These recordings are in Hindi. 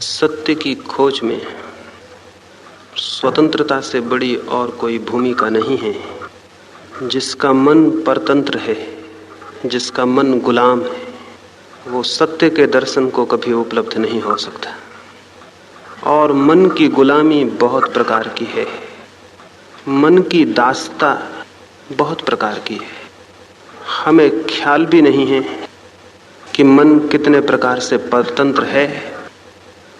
सत्य की खोज में स्वतंत्रता से बड़ी और कोई भूमिका नहीं है। जिसका मन परतंत्र है, जिसका मन गुलाम है, वो सत्य के दर्शन को कभी उपलब्ध नहीं हो सकता। और मन की गुलामी बहुत प्रकार की है, मन की दास्ता बहुत प्रकार की है। हमें ख्याल भी नहीं है कि मन कितने प्रकार से परतंत्र है,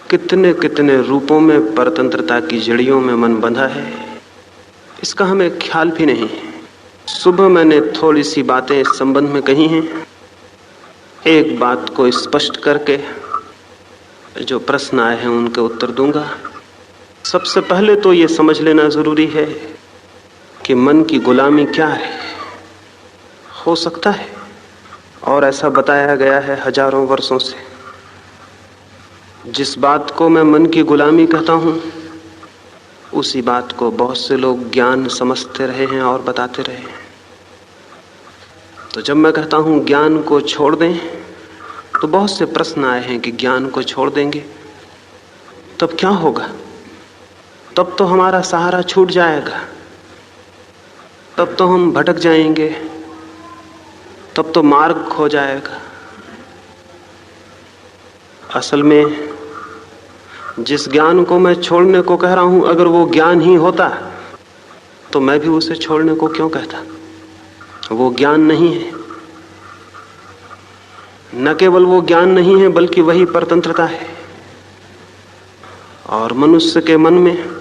कितने कितने रूपों में परतंत्रता की जड़ियों में मन बंधा है, इसका हमें ख्याल भी नहीं है। सुबह मैंने थोड़ी सी बातें इस संबंध में कही हैं। एक बात को स्पष्ट करके जो प्रश्न आए हैं उनके उत्तर दूंगा। सबसे पहले तो ये समझ लेना जरूरी है कि मन की गुलामी क्या है। हो सकता है, और ऐसा बताया गया है हजारों वर्षों से, जिस बात को मैं मन की गुलामी कहता हूं उसी बात को बहुत से लोग ज्ञान समझते रहे हैं और बताते रहे हैं। तो जब मैं कहता हूं ज्ञान को छोड़ दें, तो बहुत से प्रश्न आए हैं कि ज्ञान को छोड़ देंगे तब क्या होगा? तब तो हमारा सहारा छूट जाएगा, तब तो हम भटक जाएंगे, तब तो मार्ग खो जाएगा। असल में जिस ज्ञान को मैं छोड़ने को कह रहा हूं, अगर वो ज्ञान ही होता तो मैं भी उसे छोड़ने को क्यों कहता? वो ज्ञान नहीं है। न केवल वो ज्ञान नहीं है, बल्कि वही परतंत्रता है। और मनुष्य के मन में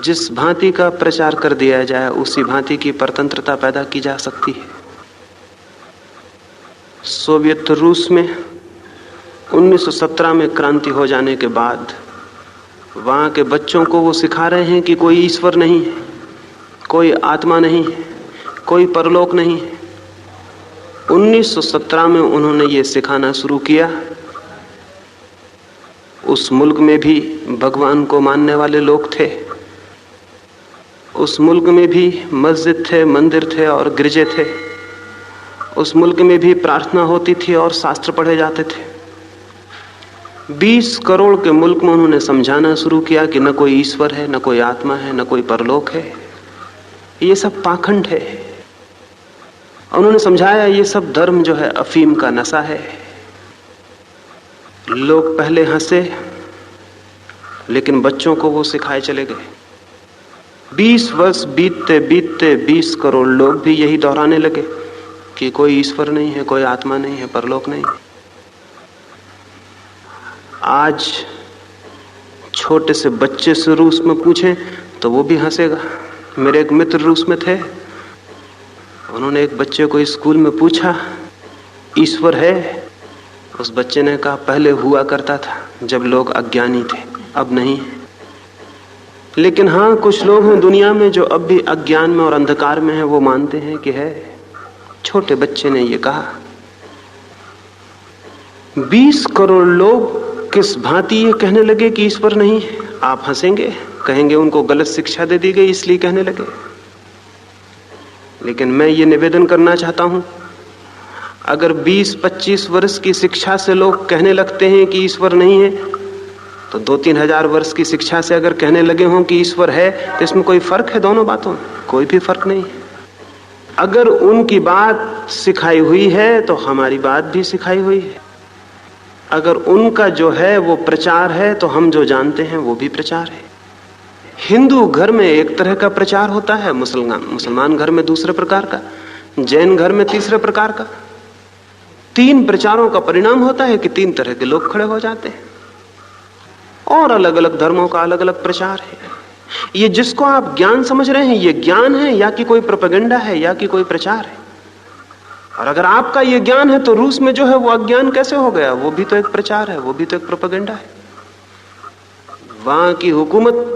जिस भांति का प्रचार कर दिया जाए उसी भांति की परतंत्रता पैदा की जा सकती है। सोवियत रूस में 1917 में क्रांति हो जाने के बाद वहां के बच्चों को वो सिखा रहे हैं कि कोई ईश्वर नहीं है, कोई आत्मा नहीं है, कोई परलोक नहीं है। 1917 में उन्होंने ये सिखाना शुरू किया। उस मुल्क में भी भगवान को मानने वाले लोग थे, उस मुल्क में भी मस्जिद थे, मंदिर थे और गिरजे थे, उस मुल्क में भी प्रार्थना होती थी और शास्त्र पढ़े जाते थे। 20 करोड़ के मुल्क में उन्होंने समझाना शुरू किया कि न कोई ईश्वर है, न कोई आत्मा है, न कोई परलोक है, ये सब पाखंड है। उन्होंने समझाया ये सब धर्म जो है अफीम का नशा है। लोग पहले हंसे, लेकिन बच्चों को वो सिखाए चले गए। 20 वर्ष बीतते बीतते 20 करोड़ लोग भी यही दोहराने लगे कि कोई ईश्वर नहीं है, कोई आत्मा नहीं है, परलोक नहीं। आज छोटे से बच्चे से रूस में पूछें तो वो भी हंसेगा। मेरे एक मित्र रूस में थे, उन्होंने एक बच्चे को स्कूल में पूछा ईश्वर है? उस बच्चे ने कहा पहले हुआ करता था जब लोग अज्ञानी थे, अब नहीं है। लेकिन हाँ, कुछ लोग हैं दुनिया में जो अब भी अज्ञान में और अंधकार में हैं, वो मानते हैं कि है। छोटे बच्चे ने ये कहा। 20 करोड़ लोग किस भांति ये कहने लगे कि ईश्वर नहीं है? आप हंसेंगे, कहेंगे उनको गलत शिक्षा दे दी गई इसलिए कहने लगे। लेकिन मैं ये निवेदन करना चाहता हूं, अगर 20-25 वर्ष की शिक्षा से लोग कहने लगते हैं कि ईश्वर नहीं है, तो 2-3 हजार वर्ष की शिक्षा से अगर कहने लगे हों कि ईश्वर है, तो इसमें कोई फर्क है? दोनों बातों में कोई भी फर्क नहीं है। अगर उनकी बात सिखाई हुई है तो हमारी बात भी सिखाई हुई है। अगर उनका जो है वो प्रचार है तो हम जो जानते हैं वो भी प्रचार है। हिंदू घर में एक तरह का प्रचार होता है, मुसलमान घर में दूसरे प्रकार का, जैन घर में तीसरे प्रकार का। 3 प्रचारों का परिणाम होता है कि 3 तरह के लोग खड़े हो जाते हैं। और अलग अलग धर्मों का अलग अलग प्रचार है। ये जिसको आप ज्ञान समझ रहे हैं, ये ज्ञान है या कि कोई प्रोपेगेंडा है या कि कोई प्रचार है? और अगर आपका ये ज्ञान है तो रूस में जो है वो अज्ञान कैसे हो गया? वो भी तो एक प्रचार है, वो भी तो एक प्रोपेगेंडा है। वहां की हुकूमत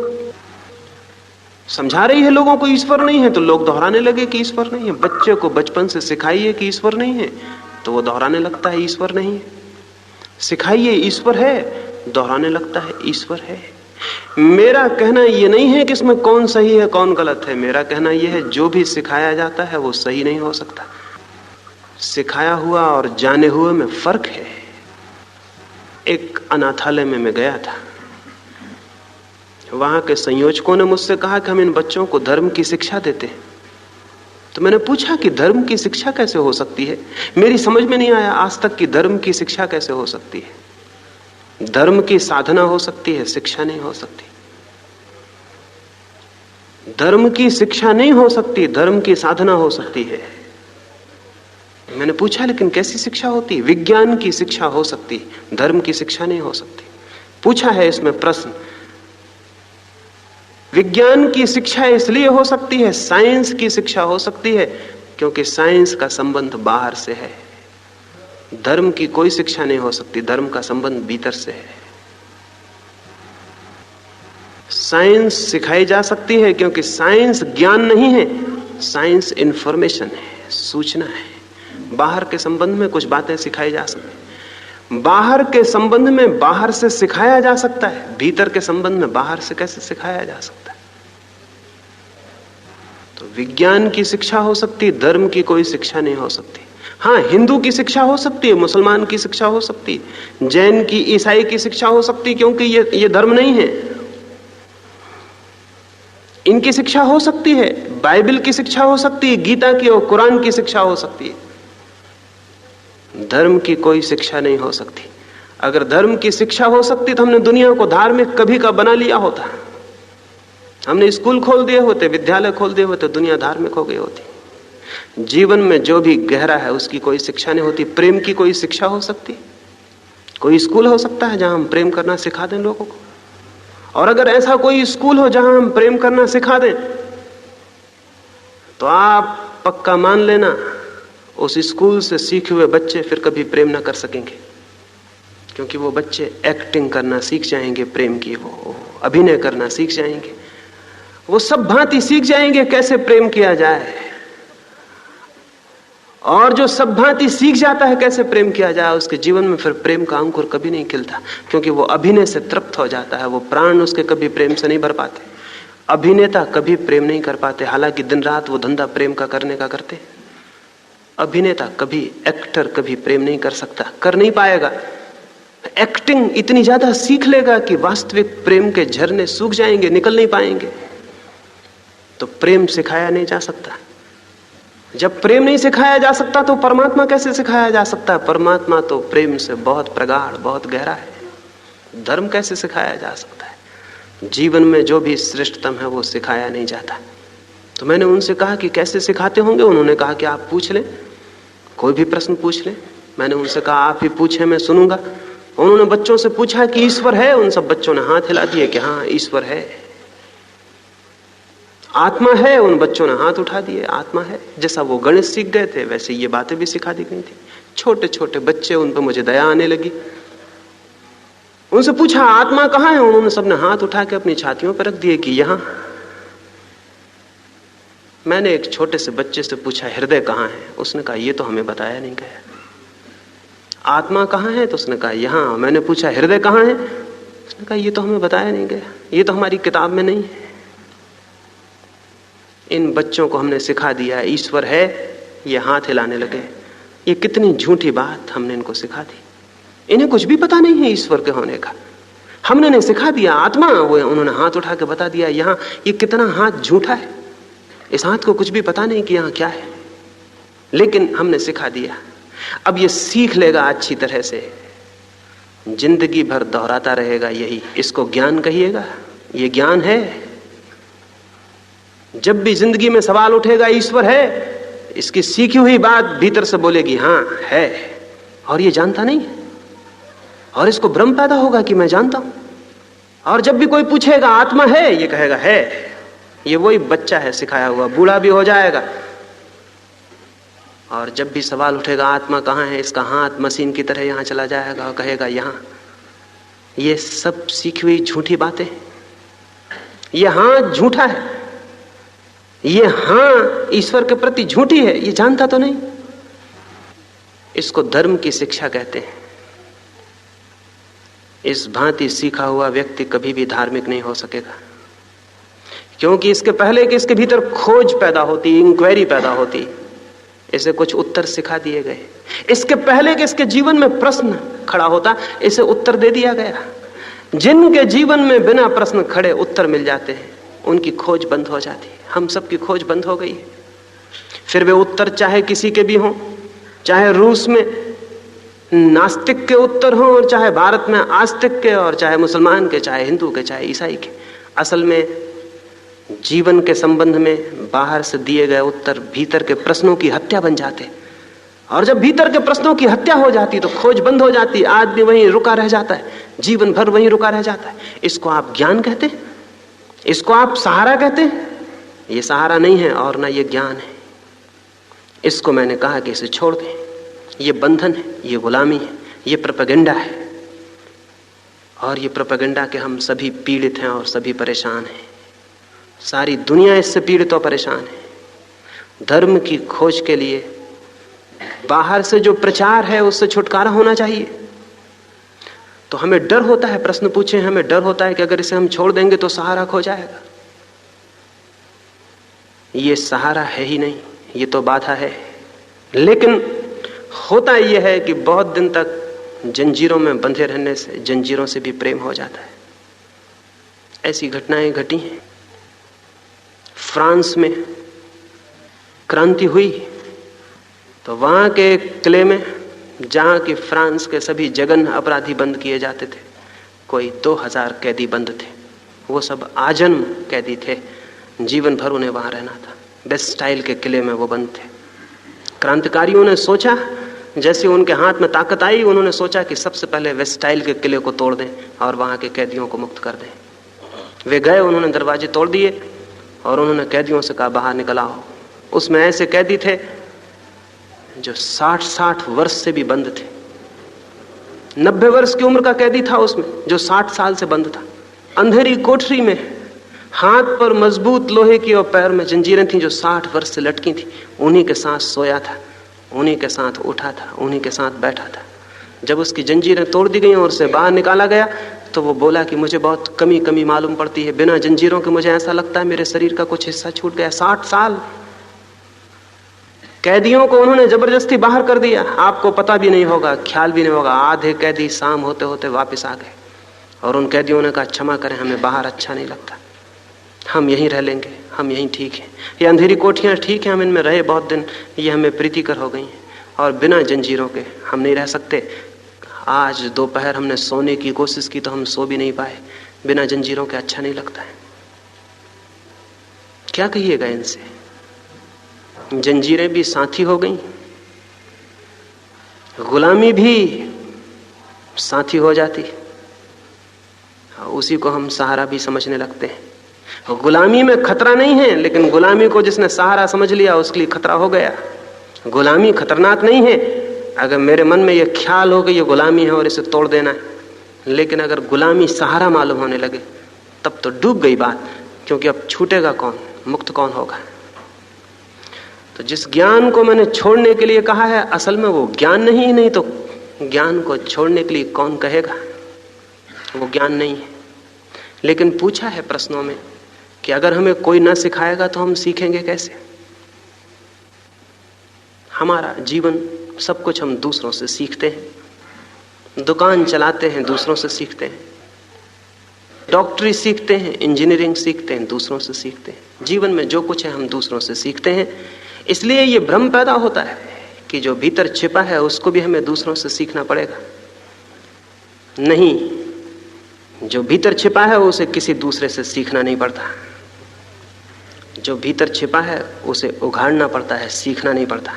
समझा रही है लोगों को ईश्वर नहीं है, तो लोग दोहराने लगे कि ईश्वर नहीं है। बच्चे को बचपन से सिखाइए कि ईश्वर नहीं है तो वो दोहराने लगता है ईश्वर नहीं है। सिखाइए ईश्वर है, दोहराने लगता है ईश्वर है। मेरा कहना ये नहीं है कि इसमें कौन सही है कौन गलत है। मेरा कहना यह है जो भी सिखाया जाता है वो सही नहीं हो सकता। सिखाया हुआ और जाने हुए में फर्क है। एक अनाथालय में मैं गया था। वहां के संयोजकों ने मुझसे कहा कि हम इन बच्चों को धर्म की शिक्षा देते हैं। तो मैंने पूछा कि धर्म की शिक्षा कैसे हो सकती है? मेरी समझ में नहीं आया आज तक कि धर्म की शिक्षा कैसे हो सकती है। धर्म की साधना हो सकती है, शिक्षा नहीं हो सकती। धर्म की शिक्षा नहीं हो सकती, धर्म की साधना हो सकती है। मैंने पूछा लेकिन कैसी शिक्षा होती है? विज्ञान की शिक्षा हो सकती है, धर्म की शिक्षा नहीं हो सकती। पूछा है इसमें प्रश्न। विज्ञान की शिक्षा इसलिए हो सकती है, साइंस की शिक्षा हो सकती है, क्योंकि साइंस का संबंध बाहर से है। धर्म की कोई शिक्षा नहीं हो सकती, धर्म का संबंध भीतर से है। साइंस सिखाई जा सकती है क्योंकि साइंस ज्ञान नहीं है, साइंस इंफॉर्मेशन है, सूचना है। बाहर के संबंध में कुछ बातें सिखाई जा सकती, बाहर के संबंध में बाहर से सिखाया जा सकता है, भीतर के संबंध में बाहर से कैसे सिखाया जा सकता है? तो विज्ञान की शिक्षा हो सकती है, धर्म की कोई शिक्षा नहीं हो सकती। हाँ, हिंदू की शिक्षा हो सकती है, मुसलमान की शिक्षा हो सकती है, जैन की, ईसाई की शिक्षा हो सकती है, क्योंकि ये धर्म नहीं है। इनकी शिक्षा हो सकती है, बाइबल की शिक्षा हो सकती है, गीता की और कुरान की शिक्षा हो सकती है। धर्म की कोई शिक्षा नहीं हो सकती। अगर धर्म की शिक्षा हो सकती तो हमने दुनिया को धार्मिक कभी का बना लिया होता। हमने स्कूल खोल दिए होते, विद्यालय खोल दिए होते, दुनिया धार्मिक हो गई होती। जीवन में जो भी गहरा है उसकी कोई शिक्षा नहीं होती। प्रेम की कोई शिक्षा हो सकती? कोई स्कूल हो सकता है जहां हम प्रेम करना सिखा दें लोगों को? और अगर ऐसा कोई स्कूल हो जहां हम प्रेम करना सिखा दें तो आप पक्का मान लेना उस स्कूल से सीखे हुए बच्चे फिर कभी प्रेम ना कर सकेंगे, क्योंकि वो बच्चे एक्टिंग करना सीख जाएंगे, प्रेम की वो अभिनय करना सीख जाएंगे, वो सब भांति सीख जाएंगे कैसे प्रेम किया जाए। और जो सब भांति सीख जाता है कैसे प्रेम किया जाए, उसके जीवन में फिर प्रेम का अंकुर कभी नहीं खिलता, क्योंकि वो अभिनय से तृप्त हो जाता है। वो प्राण उसके कभी प्रेम से नहीं भर पाते। अभिनेता कभी प्रेम नहीं कर पाते, हालांकि दिन रात वो धंधा प्रेम का करने का करते। अभिनेता कभी, एक्टर कभी प्रेम नहीं कर सकता, कर नहीं पाएगा। एक्टिंग इतनी ज्यादा सीख लेगा कि वास्तविक प्रेम के झरने सूख जाएंगे, निकल नहीं पाएंगे। तो प्रेम सिखाया नहीं जा सकता। जब प्रेम नहीं सिखाया जा सकता तो परमात्मा कैसे सिखाया जा सकता है? परमात्मा तो प्रेम से बहुत प्रगाढ़, बहुत गहरा है। धर्म कैसे सिखाया जा सकता है? जीवन में जो भी श्रेष्ठतम है वो सिखाया नहीं जाता। तो मैंने उनसे कहा कि कैसे सिखाते होंगे? उन्होंने कहा कि आप पूछ लें, कोई भी प्रश्न पूछ लें। मैंने उनसे कहा आप ही पूछें, मैं सुनूंगा। उन्होंने बच्चों से पूछा कि ईश्वर है? उन सब बच्चों ने हाथ हिला दिए कि हाँ ईश्वर है। आत्मा है? उन बच्चों ने हाथ उठा दिए, आत्मा है। जैसा वो गणित सीख गए थे वैसे ये बातें भी सिखा दी गई थी। छोटे छोटे बच्चे, उन पर मुझे दया आने लगी। उनसे पूछा आत्मा कहाँ है? उन्होंने सबने हाथ उठा के अपनी छातियों पर रख दिए कि यहां। मैंने एक छोटे से बच्चे से पूछा हृदय कहाँ है? उसने कहा ये तो हमें बताया नहीं गया। आत्मा कहाँ है? तो उसने कहा यहां। मैंने पूछा हृदय कहाँ है? उसने कहा ये तो हमें बताया नहीं गया, ये तो हमारी किताब में नहीं है। इन बच्चों को हमने सिखा दिया ईश्वर है, ये हाथ हिलाने लगे। ये कितनी झूठी बात हमने इनको सिखा दी। इन्हें कुछ भी पता नहीं है ईश्वर के होने का। हमने इन्हें सिखा दिया आत्मा, वो उन्होंने हाथ उठा के बता दिया यहां। ये कितना हाथ झूठा है। इस हाथ को कुछ भी पता नहीं कि यहां क्या है, लेकिन हमने सिखा दिया। अब ये सीख लेगा अच्छी तरह से, जिंदगी भर दोहराता रहेगा यही। इसको ज्ञान कहिएगा? ये ज्ञान है? जब भी जिंदगी में सवाल उठेगा ईश्वर है, इसकी सीखी हुई बात भीतर से बोलेगी हाँ है, और ये जानता नहीं है। और इसको भ्रम पैदा होगा कि मैं जानता हूं। और जब भी कोई पूछेगा आत्मा है, ये कहेगा है। ये वही बच्चा है सिखाया हुआ, बूढ़ा भी हो जाएगा। और जब भी सवाल उठेगा आत्मा कहाँ है, इसका हाथ मशीन की तरह यहां चला जाएगा और कहेगा यहां। ये सब सीखी हुई झूठी बातें। ये हाथ झूठा है, ये हाँ ईश्वर के प्रति झूठी है, ये जानता तो नहीं। इसको धर्म की शिक्षा कहते हैं। इस भांति सीखा हुआ व्यक्ति कभी भी धार्मिक नहीं हो सकेगा, क्योंकि इसके पहले कि इसके भीतर खोज पैदा होती, इंक्वायरी पैदा होती, इसे कुछ उत्तर सिखा दिए गए। इसके पहले कि इसके जीवन में प्रश्न खड़ा होता, इसे उत्तर दे दिया गया। जिनके जीवन में बिना प्रश्न खड़े उत्तर मिल जाते हैं, उनकी खोज बंद हो जाती है। हम सबकी खोज बंद हो गई है। फिर वे उत्तर चाहे किसी के भी हों, चाहे रूस में नास्तिक के उत्तर हों, और चाहे भारत में आस्तिक के, और चाहे मुसलमान के, चाहे हिंदू के, चाहे ईसाई के। असल में जीवन के संबंध में बाहर से दिए गए उत्तर भीतर के प्रश्नों की हत्या बन जाते, और जब भीतर के प्रश्नों की हत्या हो जाती तो खोज बंद हो जाती, आदमी वहीं रुका रह जाता है, जीवन भर वहीं रुका रह जाता है। इसको आप ज्ञान कहते हैं? इसको आप सहारा कहते हैं? ये सहारा नहीं है और ना ये ज्ञान है। इसको मैंने कहा कि इसे छोड़ दें। ये बंधन है, ये गुलामी है, ये प्रोपेगेंडा है, और ये प्रोपेगेंडा के हम सभी पीड़ित हैं और सभी परेशान हैं। सारी दुनिया इससे पीड़ित और परेशान है। धर्म की खोज के लिए बाहर से जो प्रचार है उससे छुटकारा होना चाहिए। तो हमें डर होता है, प्रश्न पूछे, हमें डर होता है कि अगर इसे हम छोड़ देंगे तो सहारा खो जाएगा। ये सहारा है ही नहीं, ये तो बाधा है। लेकिन होता यह है कि बहुत दिन तक जंजीरों में बंधे रहने से जंजीरों से भी प्रेम हो जाता है। ऐसी घटनाएं घटी हैं। फ्रांस में क्रांति हुई तो वहां के किले में, जहां कि फ्रांस के सभी जघन्य अपराधी बंद किए जाते थे, कोई 2000 कैदी बंद थे। वो सब आजन्म कैदी थे, जीवन भर उन्हें वहां रहना था। बेस्टाइल के किले में वो बंद थे। क्रांतिकारियों ने सोचा, जैसे उनके हाथ में ताकत आई, उन्होंने सोचा कि सबसे पहले वेस्टाइल के किले को तोड़ दें और वहां के कैदियों को मुक्त कर दें। वे गए, उन्होंने दरवाजे तोड़ दिए और उन्होंने कैदियों से कहा, बाहर निकल आओ। उसमें ऐसे कैदी थे जो 60-60 वर्ष से भी बंद थे। 90 वर्ष की उम्र का कैदी था उसमें जो 60 साल से बंद था। अंधेरी कोठरी में हाथ पर मजबूत लोहे की और पैर में जंजीरें थी जो 60 वर्ष से लटकी थी। उन्हीं के साथ सोया था, उन्हीं के साथ उठा था, उन्हीं के साथ बैठा था। जब उसकी जंजीरें तोड़ दी गई और उसे बाहर निकाला गया तो वो बोला कि मुझे बहुत कमी मालूम पड़ती है। बिना जंजीरों के मुझे ऐसा लगता है मेरे शरीर का कुछ हिस्सा छूट गया। 60 साल कैदियों को उन्होंने जबरदस्ती बाहर कर दिया। आपको पता भी नहीं होगा, ख्याल भी नहीं होगा। आधे कैदी शाम होते होते वापस आ गए और उन कैदियों ने कहा, क्षमा करें, हमें बाहर अच्छा नहीं लगता, हम यहीं रह लेंगे, हम यहीं ठीक है। ये अंधेरी कोठियां ठीक है, हम इनमें रहे बहुत दिन, ये हमें प्रीतिकर हो गई हैं और बिना जंजीरों के हम नहीं रह सकते। आज दोपहर हमने सोने की कोशिश की तो हम सो भी नहीं पाए, बिना जंजीरों के अच्छा नहीं लगता है। क्या कहिएगा इनसे? जंजीरें भी साथी हो गई, गुलामी भी साथी हो जाती, उसी को हम सहारा भी समझने लगते हैं। गुलामी में खतरा नहीं है, लेकिन गुलामी को जिसने सहारा समझ लिया उसके लिए खतरा हो गया। गुलामी खतरनाक नहीं है अगर मेरे मन में यह ख्याल हो कि यह गुलामी है और इसे तोड़ देना है, लेकिन अगर गुलामी सहारा मालूम होने लगे तब तो डूब गई बात, क्योंकि अब छूटेगा कौन, मुक्त कौन होगा। तो जिस ज्ञान को मैंने छोड़ने के लिए कहा है, असल में वो ज्ञान नहीं तो ज्ञान को छोड़ने के लिए कौन कहेगा? वो ज्ञान नहीं है। लेकिन पूछा है प्रश्नों में कि अगर हमें कोई ना सिखाएगा तो हम सीखेंगे कैसे? हमारा जीवन सब कुछ हम दूसरों से सीखते हैं। दुकान चलाते हैं, दूसरों से सीखते हैं। डॉक्टरी सीखते हैं, इंजीनियरिंग सीखते हैं, दूसरों से सीखते हैं। जीवन में जो कुछ है हम दूसरों से सीखते हैं। इसलिए ये भ्रम पैदा होता है कि जो भीतर छिपा है उसको भी हमें दूसरों से सीखना पड़ेगा। नहीं, जो भीतर छिपा है उसे किसी दूसरे से सीखना नहीं पड़ता। जो भीतर छिपा है उसे उघाड़ना पड़ता है, सीखना नहीं पड़ता।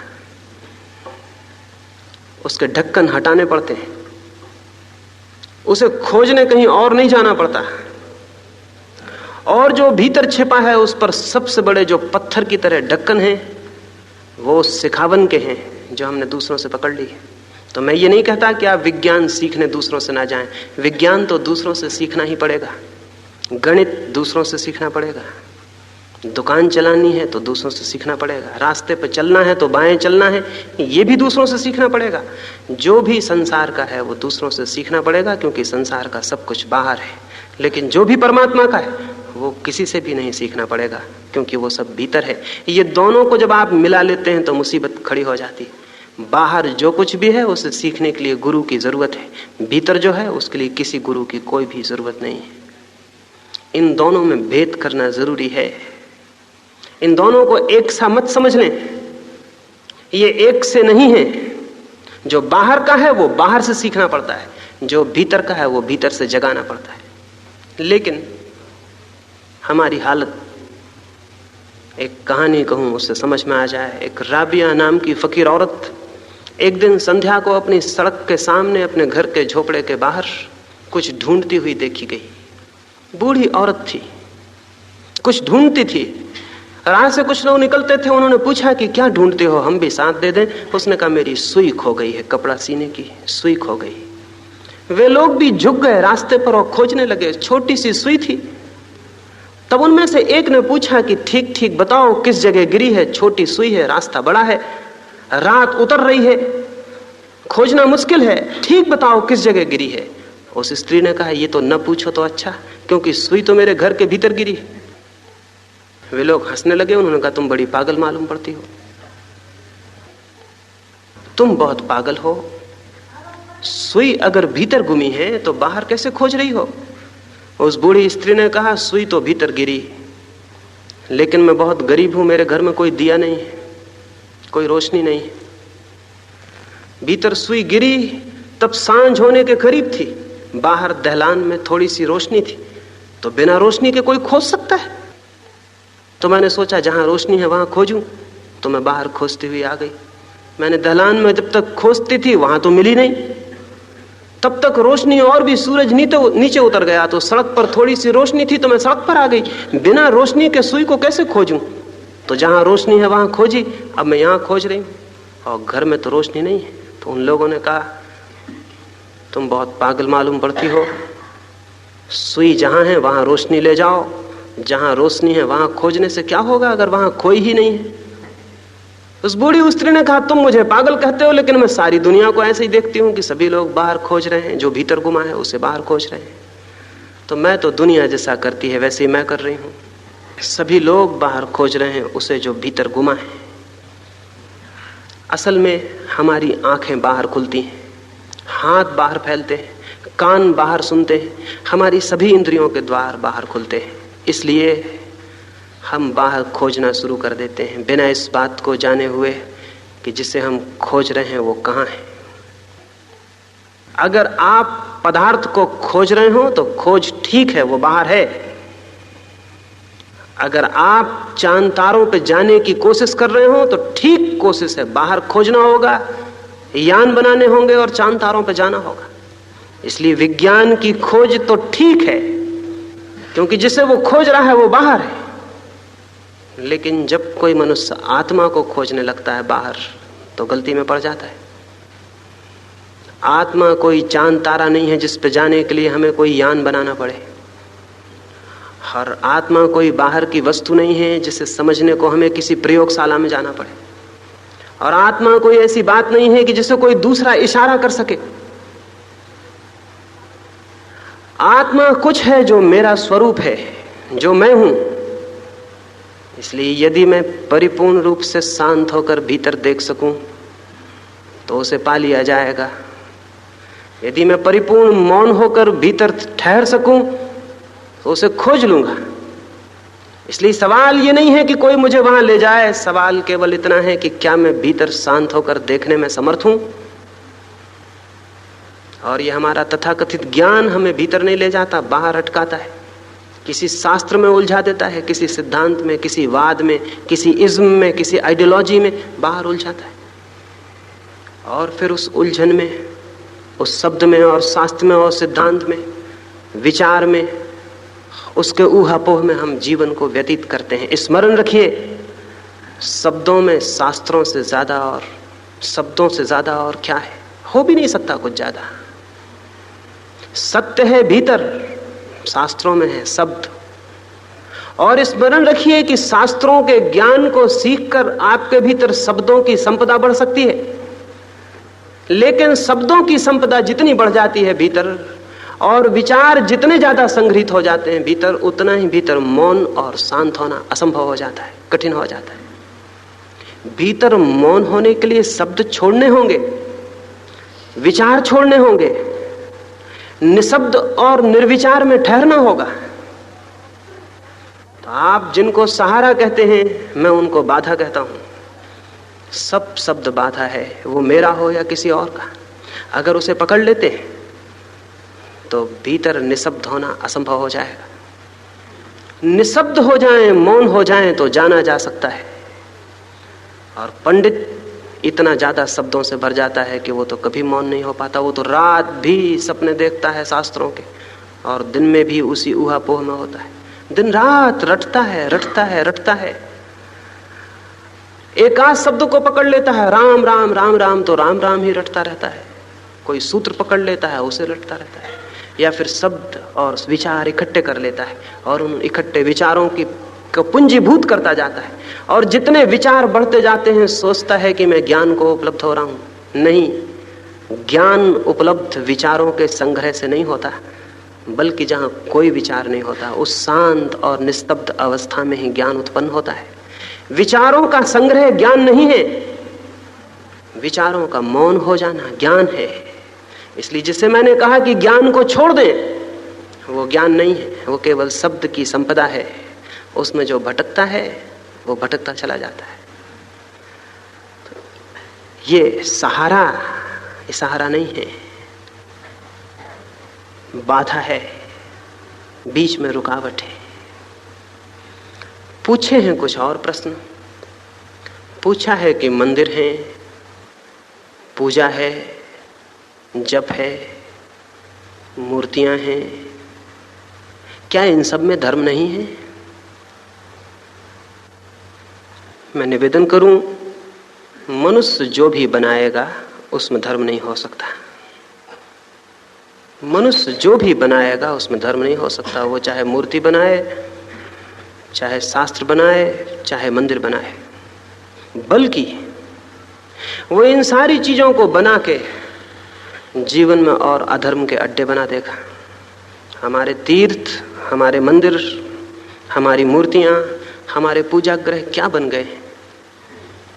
उसके ढक्कन हटाने पड़ते हैं, उसे खोजने कहीं और नहीं जाना पड़ता। और जो भीतर छिपा है उस पर सबसे बड़े जो पत्थर की तरह ढक्कन हैं वो सिखावन के हैं जो हमने दूसरों से पकड़ ली है। तो मैं ये नहीं कहता कि आप विज्ञान सीखने दूसरों से ना जाएं। विज्ञान तो दूसरों से सीखना ही पड़ेगा, गणित दूसरों से सीखना पड़ेगा, दुकान चलानी है तो दूसरों से सीखना पड़ेगा, रास्ते पर चलना है तो बाएं चलना है, ये भी दूसरों से सीखना पड़ेगा। जो भी संसार का है वो दूसरों से सीखना पड़ेगा, क्योंकि संसार का सब कुछ बाहर है। लेकिन जो भी परमात्मा का है वो किसी से भी नहीं सीखना पड़ेगा, क्योंकि वो सब भीतर है। ये दोनों को जब आप मिला लेते हैं तो मुसीबत खड़ी हो जाती है। बाहर जो कुछ भी है उसे सीखने के लिए गुरु की जरूरत है, भीतर जो है उसके लिए किसी गुरु की कोई भी जरूरत नहीं है। इन दोनों में भेद करना जरूरी है। इन दोनों को एक सा मत समझ लें, ये एक से नहीं है। जो बाहर का है वो बाहर से सीखना पड़ता है, जो भीतर का है वो भीतर से जगाना पड़ता है। लेकिन हमारी हालत, एक कहानी कहूं उससे समझ में आ जाए। एक राबिया नाम की फकीर औरत एक दिन संध्या को अपनी सड़क के सामने अपने घर के झोपड़े के बाहर कुछ ढूंढती हुई देखी गई। बूढ़ी औरत थी, कुछ ढूंढती थी। राह से कुछ लोग निकलते थे, उन्होंने पूछा कि क्या ढूंढते हो, हम भी साथ दे दें। उसने कहा मेरी सुई खो गई है, कपड़ा सीने की सुई खो गई। वे लोग भी झुक गए रास्ते पर और खोजने लगे। छोटी सी सुई थी। तब उनमें से एक ने पूछा कि ठीक ठीक बताओ किस जगह गिरी है, छोटी सुई है, रास्ता बड़ा है, रात उतर रही है, खोजना मुश्किल है, ठीक बताओ किस जगह गिरी है। उस स्त्री ने कहा ये तो न पूछो तो अच्छा, क्योंकि सुई तो मेरे घर के भीतर गिरी है। वे लोग हंसने लगे। उन्होंने कहा तुम बड़ी पागल मालूम पड़ती हो, तुम बहुत पागल हो। सुई अगर भीतर गुमी है तो बाहर कैसे खोज रही हो। उस बूढ़ी स्त्री ने कहा सुई तो भीतर गिरी, लेकिन मैं बहुत गरीब हूं, मेरे घर में कोई दिया नहीं है, कोई रोशनी नहीं है। भीतर सुई गिरी तब सांझ होने के करीब थी, बाहर दहलान में थोड़ी सी रोशनी थी, तो बिना रोशनी के कोई खोज सकता है। तो मैंने सोचा जहां रोशनी है वहां खोजूं, तो मैं बाहर खोजती हुई आ गई। मैंने दहलान में जब तक खोजती थी वहां तो मिली नहीं, तब तक रोशनी और भी सूरज नीचे उतर गया, तो सड़क पर थोड़ी सी रोशनी थी तो मैं सड़क पर आ गई। बिना रोशनी के सुई को कैसे खोजूं, तो जहां रोशनी है वहां खोजी। अब मैं यहां खोज रही हूं और घर में तो रोशनी नहीं है। तो उन लोगों ने कहा तुम बहुत पागल मालूम पड़ती हो, सुई जहां है वहां रोशनी ले जाओ, जहां रोशनी है वहां खोजने से क्या होगा अगर वहां कोई ही नहीं है। उस बूढ़ी स्त्री ने कहा तुम मुझे पागल कहते हो, लेकिन मैं सारी दुनिया को ऐसे ही देखती हूं कि सभी लोग बाहर खोज रहे हैं, जो भीतर गुमा है उसे बाहर खोज रहे हैं। तो मैं तो दुनिया जैसा करती है वैसे ही मैं कर रही हूं। सभी लोग बाहर खोज रहे हैं उसे जो भीतर गुमा है। असल में हमारी आंखें बाहर खुलती हैं, हाथ बाहर फैलते हैं, कान बाहर सुनते हैं, हमारी सभी इंद्रियों के द्वार बाहर खुलते हैं। इसलिए हम बाहर खोजना शुरू कर देते हैं बिना इस बात को जाने हुए कि जिसे हम खोज रहे हैं वो कहाँ है। अगर आप पदार्थ को खोज रहे हो तो खोज ठीक है, वो बाहर है। अगर आप चांद तारों पे जाने की कोशिश कर रहे हो तो ठीक कोशिश है, बाहर खोजना होगा, यान बनाने होंगे और चांद तारों पे जाना होगा। इसलिए विज्ञान की खोज तो ठीक है, क्योंकि जिसे वो खोज रहा है वो बाहर है। लेकिन जब कोई मनुष्य आत्मा को खोजने लगता है बाहर, तो गलती में पड़ जाता है। आत्मा कोई चांद तारा नहीं है जिस पे जाने के लिए हमें कोई यान बनाना पड़े। और आत्मा कोई बाहर की वस्तु नहीं है जिसे समझने को हमें किसी प्रयोगशाला में जाना पड़े। और आत्मा कोई ऐसी बात नहीं है कि जिसे कोई दूसरा इशारा कर सके। आत्मा कुछ है जो मेरा स्वरूप है, जो मैं हूं। इसलिए यदि मैं परिपूर्ण रूप से शांत होकर भीतर देख सकूं तो उसे पा लिया जाएगा। यदि मैं परिपूर्ण मौन होकर भीतर ठहर सकूं तो उसे खोज लूंगा। इसलिए सवाल ये नहीं है कि कोई मुझे वहां ले जाए, सवाल केवल इतना है कि क्या मैं भीतर शांत होकर देखने में समर्थ हूं। और ये हमारा तथाकथित ज्ञान हमें भीतर नहीं ले जाता, बाहर अटकाता है, किसी शास्त्र में उलझा देता है, किसी सिद्धांत में, किसी वाद में, किसी इज्म में, किसी आइडियोलॉजी में बाहर उलझाता है। और फिर उस उलझन में, उस शब्द में और शास्त्र में और सिद्धांत में, विचार में, उसके ऊहापोह में हम जीवन को व्यतीत करते हैं। स्मरण रखिए, शब्दों में शास्त्रों से ज्यादा और शब्दों से ज्यादा और क्या है, हो भी नहीं सकता कुछ ज्यादा। सत्य है भीतर, शास्त्रों में है शब्द। और स्मरण रखिए कि शास्त्रों के ज्ञान को सीखकर आपके भीतर शब्दों की संपदा बढ़ सकती है। लेकिन शब्दों की संपदा जितनी बढ़ जाती है भीतर, और विचार जितने ज्यादा संग्रहित हो जाते हैं भीतर, उतना ही भीतर मौन और शांत होना असंभव हो जाता है, कठिन हो जाता है। भीतर मौन होने के लिए शब्द छोड़ने होंगे, विचार छोड़ने होंगे, निशब्द और निर्विचार में ठहरना होगा। तो आप जिनको सहारा कहते हैं, मैं उनको बाधा कहता हूं। सब शब्द बाधा है, वो मेरा हो या किसी और का। अगर उसे पकड़ लेते हैं तो भीतर निशब्द होना असंभव हो जाएगा। निशब्द हो जाएं, मौन हो जाएं तो जाना जा सकता है। और पंडित इतना ज्यादा शब्दों से भर जाता है कि वो तो कभी मौन नहीं हो पाता। वो तो रात भी सपने देखता है शास्त्रों के, और दिन में भी उसी ऊहापोह में होता है। दिन रात रटता है, रटता है, रटता है। एक आध शब्द को पकड़ लेता है, राम राम राम राम, तो राम राम ही रटता रहता है। कोई सूत्र पकड़ लेता है, उसे रटता रहता है। या फिर शब्द और विचार इकट्ठे कर लेता है और उन इकट्ठे विचारों की पुंजीभूत करता जाता है। और जितने विचार बढ़ते जाते हैं, सोचता है कि मैं ज्ञान को उपलब्ध हो रहा हूं। नहीं, ज्ञान उपलब्ध विचारों के संग्रह से नहीं होता, बल्कि जहां कोई विचार नहीं होता, उस शांत और निस्तब्ध अवस्था में ही ज्ञान उत्पन्न होता है। विचारों का संग्रह ज्ञान नहीं है, विचारों का मौन हो जाना ज्ञान है। इसलिए जिसे मैंने कहा कि ज्ञान को छोड़ दें, वो ज्ञान नहीं है, वो केवल शब्द की संपदा है। उसमें जो भटकता है वो भटकता चला जाता है। तो ये सहारा नहीं है, बाधा है, बीच में रुकावट है। पूछे हैं कुछ और प्रश्न। पूछा है कि मंदिर है, पूजा है, जप है, मूर्तियां हैं, क्या इन सब में धर्म नहीं है? मैं निवेदन करूं, मनुष्य जो भी बनाएगा उसमें धर्म नहीं हो सकता। मनुष्य जो भी बनाएगा उसमें धर्म नहीं हो सकता। वो चाहे मूर्ति बनाए, चाहे शास्त्र बनाए, चाहे मंदिर बनाए, बल्कि वो इन सारी चीजों को बना के जीवन में और अधर्म के अड्डे बना देगा। हमारे तीर्थ, हमारे मंदिर, हमारी मूर्तियां, हमारे पूजा ग्रह क्या बन गए?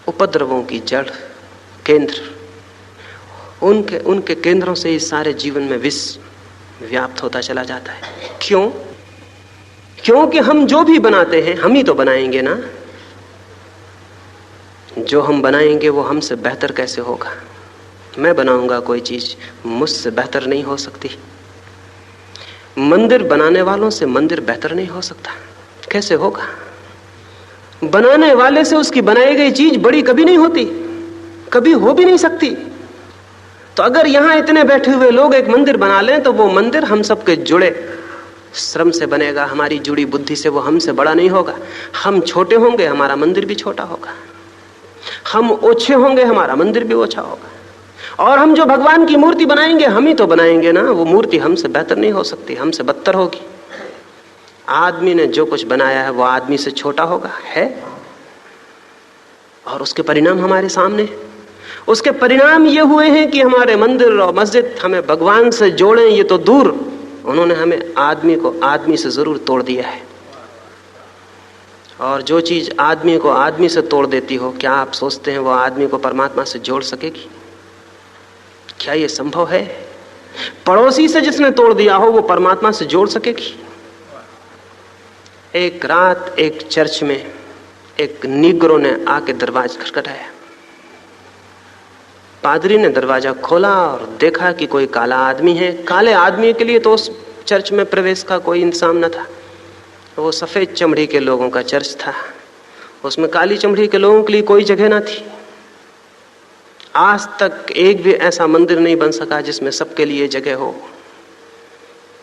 उपद्रवों की जड़, केंद्र। उनके केंद्रों से इस सारे जीवन में विष व्याप्त होता चला जाता है। क्यों? क्योंकि हम जो भी बनाते हैं, हम ही तो बनाएंगे ना। जो हम बनाएंगे वो हमसे बेहतर कैसे होगा? मैं बनाऊंगा कोई चीज, मुझसे बेहतर नहीं हो सकती। मंदिर बनाने वालों से मंदिर बेहतर नहीं हो सकता। कैसे होगा? बनाने वाले से उसकी बनाई गई चीज बड़ी कभी नहीं होती, कभी हो भी नहीं सकती। तो अगर यहां इतने बैठे हुए लोग एक मंदिर बना लें, तो वो मंदिर हम सबके जुड़े श्रम से बनेगा। हमारी जुड़ी बुद्धि से वो हमसे बड़ा नहीं होगा। हम छोटे होंगे, हमारा मंदिर भी छोटा होगा। हम ओछे होंगे, हमारा मंदिर भी ओछा होगा। और हम जो भगवान की मूर्ति बनाएंगे, हम ही तो बनाएंगे ना। वो मूर्ति हमसे बेहतर नहीं हो सकती, हमसे बदतर होगी। आदमी ने जो कुछ बनाया है वो आदमी से छोटा होगा, है। और उसके परिणाम हमारे सामने। उसके परिणाम ये हुए हैं कि हमारे मंदिर और मस्जिद हमें भगवान से जोड़ें, ये तो दूर, उन्होंने हमें आदमी को आदमी से जरूर तोड़ दिया है। और जो चीज आदमी को आदमी से तोड़ देती हो, क्या आप सोचते हैं वो आदमी को परमात्मा से जोड़ सकेगी? क्या ये संभव है? पड़ोसी से जिसने तोड़ दिया हो वो परमात्मा से जोड़ सकेगी? एक रात एक चर्च में एक नीग्रो ने आके दरवाजा खटखटाया। पादरी ने दरवाजा खोला और देखा कि कोई काला आदमी है। काले आदमी के लिए तो उस चर्च में प्रवेश का कोई इंतजाम न था। वो सफेद चमड़ी के लोगों का चर्च था, उसमें काली चमड़ी के लोगों के लिए कोई जगह ना थी। आज तक एक भी ऐसा मंदिर नहीं बन सका जिसमें सबके लिए जगह हो।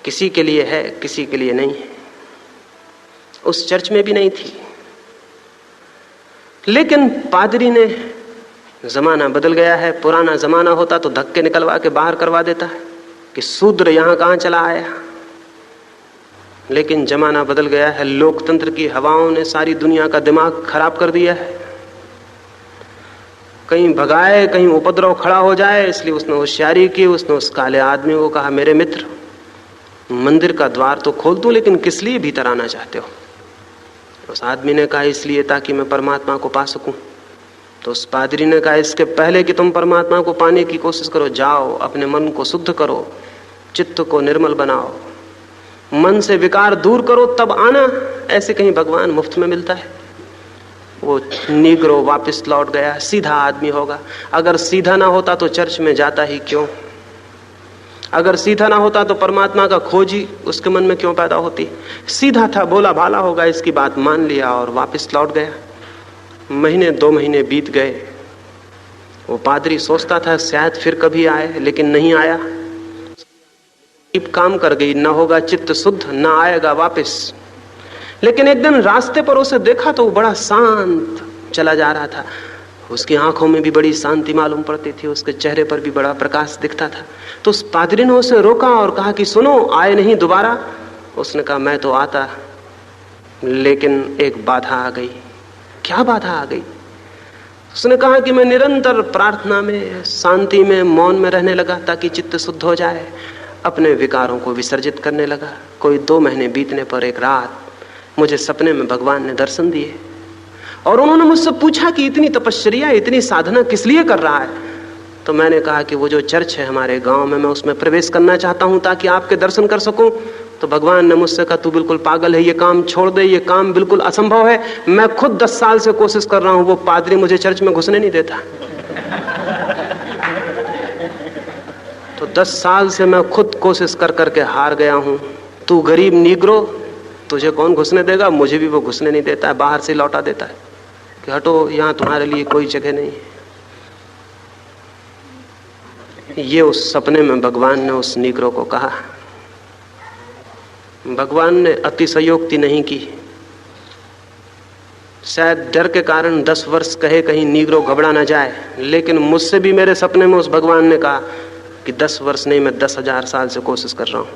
किसी के लिए है, किसी के लिए नहीं है। उस चर्च में भी नहीं थी। लेकिन पादरी ने, जमाना बदल गया है, पुराना जमाना होता तो धक्के निकलवा के बाहर करवा देता है कि शूद्र यहां कहां चला आया। लेकिन जमाना बदल गया है, लोकतंत्र की हवाओं ने सारी दुनिया का दिमाग खराब कर दिया है। कहीं भगाए, कहीं उपद्रव खड़ा हो जाए, इसलिए उसने होशियारी की। उसने उस काले आदमी को कहा, मेरे मित्र, मंदिर का द्वार तो खोल दूं, लेकिन किस लिए भीतर आना चाहते हो? उस आदमी ने कहा, इसलिए ताकि मैं परमात्मा को पा सकूं। तो उस पादरी ने कहा, इसके पहले कि तुम परमात्मा को पाने की कोशिश करो, जाओ अपने मन को शुद्ध करो, चित्त को निर्मल बनाओ, मन से विकार दूर करो, तब आना। ऐसे कहीं भगवान मुफ्त में मिलता है? वो नीग्रो वापस लौट गया, सीधा आदमी होगा। अगर सीधा ना होता तो चर्च में जाता ही क्यों? अगर सीधा ना होता तो परमात्मा का खोज ही उसके मन में क्यों पैदा होती? सीधा था, बोला भाला होगा, इसकी बात मान लिया और वापस लौट गया। महीने 2 महीने बीत गए। वो पादरी सोचता था शायद फिर कभी आए, लेकिन नहीं आया। काम कर गई, ना होगा चित्त शुद्ध, ना आएगा वापस। लेकिन एक दिन रास्ते पर उसे देखा तो वो बड़ा शांत चला जा रहा था। उसकी आंखों में भी बड़ी शांति मालूम पड़ती थी, उसके चेहरे पर भी बड़ा प्रकाश दिखता था। तो उस पादरी ने उसे रोका और कहा कि सुनो, आए नहीं दोबारा? उसने कहा, मैं तो आता, लेकिन एक बाधा आ गई। क्या बाधा आ गई? उसने कहा कि मैं निरंतर प्रार्थना में, शांति में, मौन में रहने लगा ताकि चित्त शुद्ध हो जाए। अपने विकारों को विसर्जित करने लगा। कोई 2 महीने बीतने पर एक रात मुझे सपने में भगवान ने दर्शन दिए और उन्होंने मुझसे पूछा कि इतनी तपश्चर्या, इतनी साधना किस लिए कर रहा है? तो मैंने कहा कि वो जो चर्च है हमारे गांव में, मैं उसमें प्रवेश करना चाहता हूं ताकि आपके दर्शन कर सकूं। तो भगवान ने मुझसे कहा, तू बिल्कुल पागल है, ये काम छोड़ दे, ये काम बिल्कुल असंभव है। मैं खुद 10 साल से कोशिश कर रहा हूं, वो पादरी मुझे चर्च में घुसने नहीं देता। तो 10 साल से मैं खुद कोशिश कर करके हार गया हूं। तू गरीब नीग्रो, तुझे कौन घुसने देगा? मुझे भी वो घुसने नहीं देता है, बाहर से लौटा देता है कि हटो, यहां तुम्हारे लिए कोई जगह नहीं है। ये उस सपने में भगवान ने उस नीग्रो को कहा। भगवान ने अतिशयोक्ति नहीं की। शायद डर के कारण 10 वर्ष कहे कहीं नीग्रो घबरा ना जाए, लेकिन मुझसे भी मेरे सपने में उस भगवान ने कहा कि 10 वर्ष नहीं, मैं 10,000 साल से कोशिश कर रहा हूं।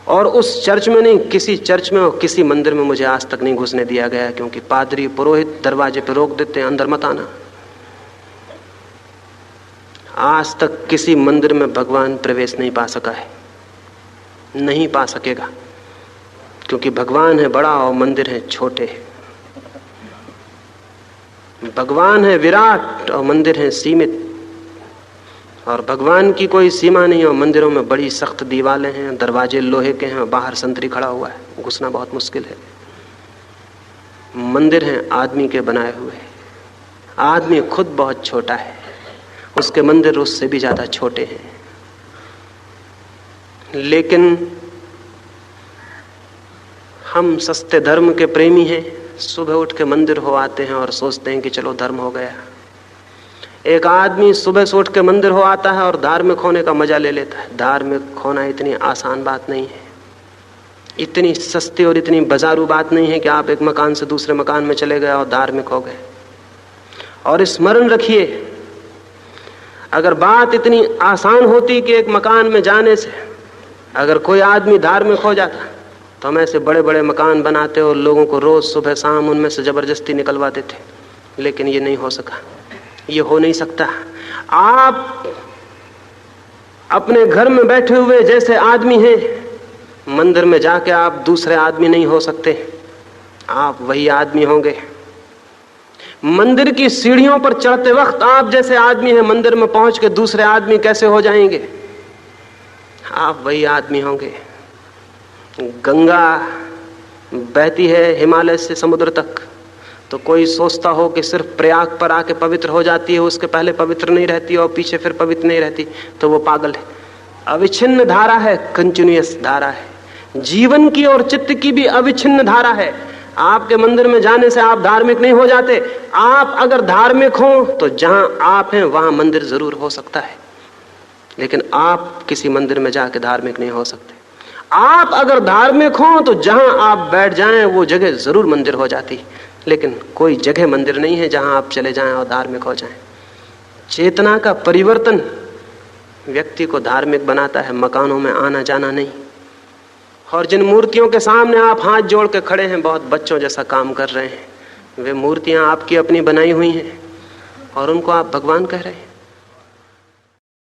और उस चर्च में नहीं, किसी चर्च में और किसी मंदिर में मुझे आज तक नहीं घुसने दिया गया, क्योंकि पादरी पुरोहित दरवाजे पर रोक देते हैं, अंदर मत आना। आज तक किसी मंदिर में भगवान प्रवेश नहीं पा सका है, नहीं पा सकेगा, क्योंकि भगवान है बड़ा और मंदिर है छोटे। भगवान है विराट और मंदिर है सीमित। और भगवान की कोई सीमा नहीं और मंदिरों में बड़ी सख्त दीवारें हैं, दरवाजे लोहे के हैं, बाहर संतरी खड़ा हुआ है, घुसना बहुत मुश्किल है। मंदिर हैं आदमी के बनाए हुए। आदमी खुद बहुत छोटा है, उसके मंदिर उससे भी ज्यादा छोटे हैं। लेकिन हम सस्ते धर्म के प्रेमी हैं, सुबह उठ के मंदिर हो आते हैं और सोचते हैं कि चलो धर्म हो गया। एक आदमी सुबह से उठ के मंदिर हो आता है और धार्मिक होने का मजा ले लेता है। धार्मिक होना इतनी आसान बात नहीं है, इतनी सस्ती और इतनी बाजारू बात नहीं है कि आप एक मकान से दूसरे मकान में चले गए और धार्मिक हो गए। और स्मरण रखिए, अगर बात इतनी आसान होती कि एक मकान में जाने से अगर कोई आदमी धार्मिक हो जाता तो हम ऐसे बड़े बड़े मकान बनाते और लोगों को रोज सुबह शाम उनमें से जबरदस्ती निकलवा देते। लेकिन ये नहीं हो सका, ये हो नहीं सकता। आप अपने घर में बैठे हुए जैसे आदमी हैं, मंदिर में जाके आप दूसरे आदमी नहीं हो सकते, आप वही आदमी होंगे। मंदिर की सीढ़ियों पर चढ़ते वक्त आप जैसे आदमी हैं, मंदिर में पहुंच के दूसरे आदमी कैसे हो जाएंगे? आप वही आदमी होंगे। गंगा बहती है हिमालय से समुद्र तक, तो कोई सोचता हो कि सिर्फ प्रयाग पर आके पवित्र हो जाती है, उसके पहले पवित्र नहीं रहती और पीछे फिर पवित्र नहीं रहती, तो वो पागल है। अविच्छिन्न धारा है, कंटिन्यूअस धारा है। जीवन की और चित्त की भी अविच्छिन्न धारा है। आपके मंदिर में जाने से आप धार्मिक नहीं हो जाते। आप अगर धार्मिक हो तो जहां आप हैं वहां मंदिर जरूर हो सकता है, लेकिन आप किसी मंदिर में जाके धार्मिक नहीं हो सकते। आप अगर धार्मिक हो तो जहां आप बैठ जाएं वो जगह जरूर मंदिर हो जाती, लेकिन कोई जगह मंदिर नहीं है जहां आप चले जाएं और धार्मिक हो जाएं। चेतना का परिवर्तन व्यक्ति को धार्मिक बनाता है, मकानों में आना जाना नहीं। और जिन मूर्तियों के सामने आप हाथ जोड़ के खड़े हैं, बहुत बच्चों जैसा काम कर रहे हैं, वे मूर्तियां आपकी अपनी बनाई हुई हैं और उनको आप भगवान कह रहे हैं।